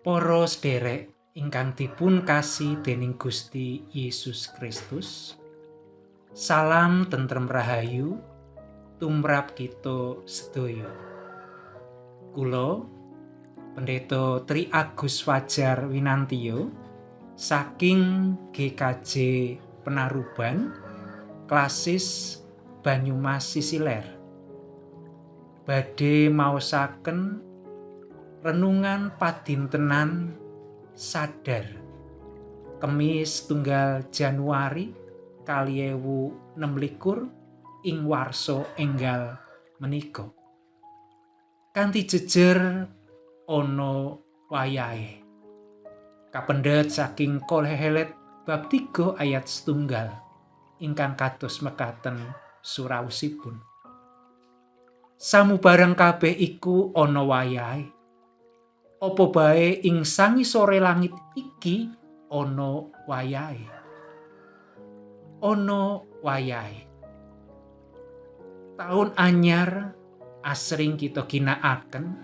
Para sedherek ingkang dipun kasih dening Gusti Yesus Kristus, salam tentrem rahayu tumrap kita sedaya. Kula Pendeta Tri Agus Fajar Winantio saking GKJ Penaruban Klasis Banyumas Sisiler badhe maosaken renungan padintenan sadar Kemis tunggal Januari 2026 ing warsa enggal menika. Kanthi jejer ana wayahe. Kapendhet saking Kohelet bab 3 ayat 1 ingkang kados mekaten suraosipun. Samubarang kabeh iku ana wayahe. Apa bae ing sangisore langit iki ana wayahe. Ana wayahe. Taun anyar asring kita ginakaken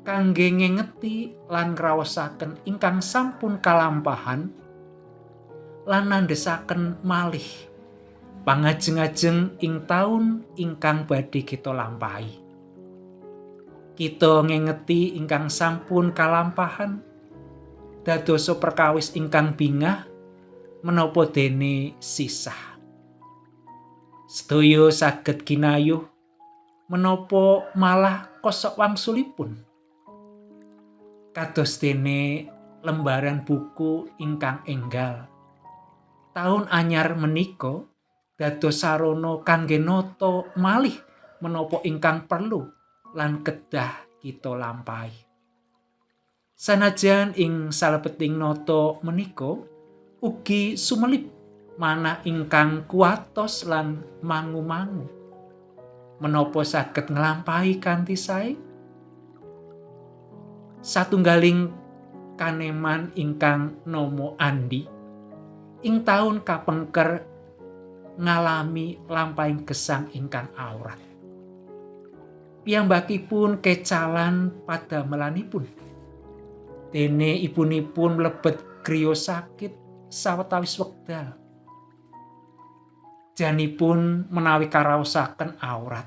kangge ngengeti lan ngraosaken ingkang sampun kalampahan lan nandhesaken malih pangajeng-ajeng ing taun ingkang badhe kita lampahi. Kita ngengeti ingkang sampun kalampahan dadosa perkawis ingkang bingah menapa dene sisah. Sedaya saged ginayuh menapa malah kosok wangsulipun. Kados dene lembaran buku ingkang enggal. Taun anyar menika dados sarana kangge nata malih menapa ingkang perlu lan kedah kita lampahi. Sanajan ing salebeting nata menika ugi sumelip manah ingkang kuatos lan mangu-mangu. Menapa saged nglampahi kanthi sae? Satunggaling kaneman ingkang nama Andi ing taun kapengker ngalami lampahing gesang ingkang awrat. Piyambakipun kecalan padamelanipun. Dene ibunipun mlebet griya sakit sawetawis wekdal. Janipun menawi karaosaken awrat.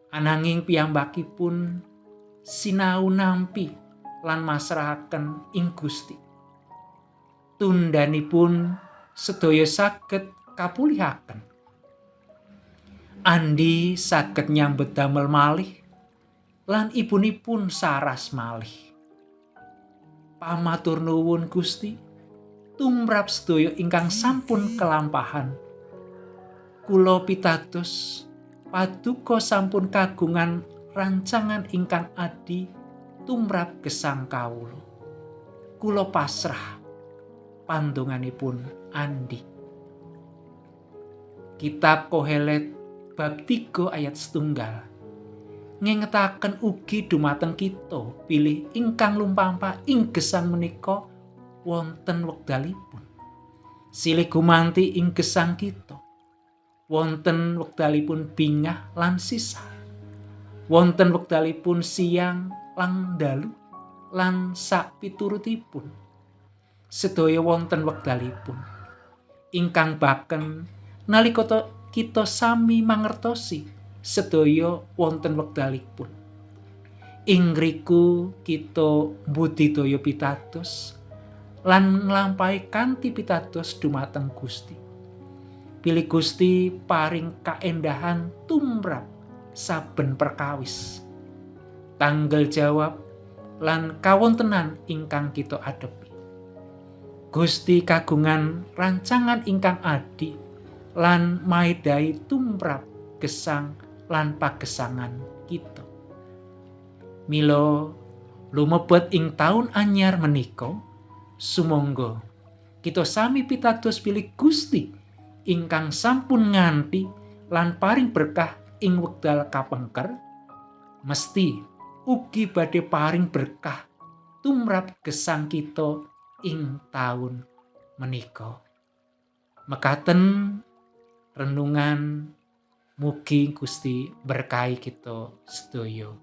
Ananging piyambakipun sinau nampi lan masrahaken ing Gusti. Tundhanipun sedaya saged kapulihaken. Andi saged nyambet damel malih lan ibunipun saras malih. Pamatur nuwun Gusti tumrap sedaya ingkang sampun kelampahan. Kula pitados paduka sampun kagungan rancangan ingkang adi tumrap gesang kawula. Kula pasrah pandonganipun Andi. Kitab Kohelet bab 3 ayat 1 ngengetaken ugi dumateng kita pilih ingkang lumpampa ing gesang menika wonten wekdalipun. Silih gumanti ing gesang kita wonten wekdalipun bingah lan sisah. Wonten wekdalipun siang lan dalu lan sak piturutipun. Sedaya wonten wekdalipun ingkang baken nalika kita sami mangertosi sedaya wonten wekdalipun. Ing ngriku kita budidaya pitados lan nglampahi kanthi pitados dumateng Gusti. Pilih Gusti paring kaendahan tumrap saben perkawis. Tanggel jawab lan kawontenan ingkang kita adepi. Gusti kagungan rancangan ingkang adi lan maedai tumrap gesang lan pagesangan kita. Mila lumebet ing taun anyar menika sumangga kita sami pitados pilih Gusti ingkang sampun nganti lan paring berkah ing wekdal kapengker mesti ugi badhe paring berkah tumrap gesang kita ing taun menika. Mekaten renungan Mugi Gusti berkahi kita sedaya.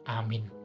Amin.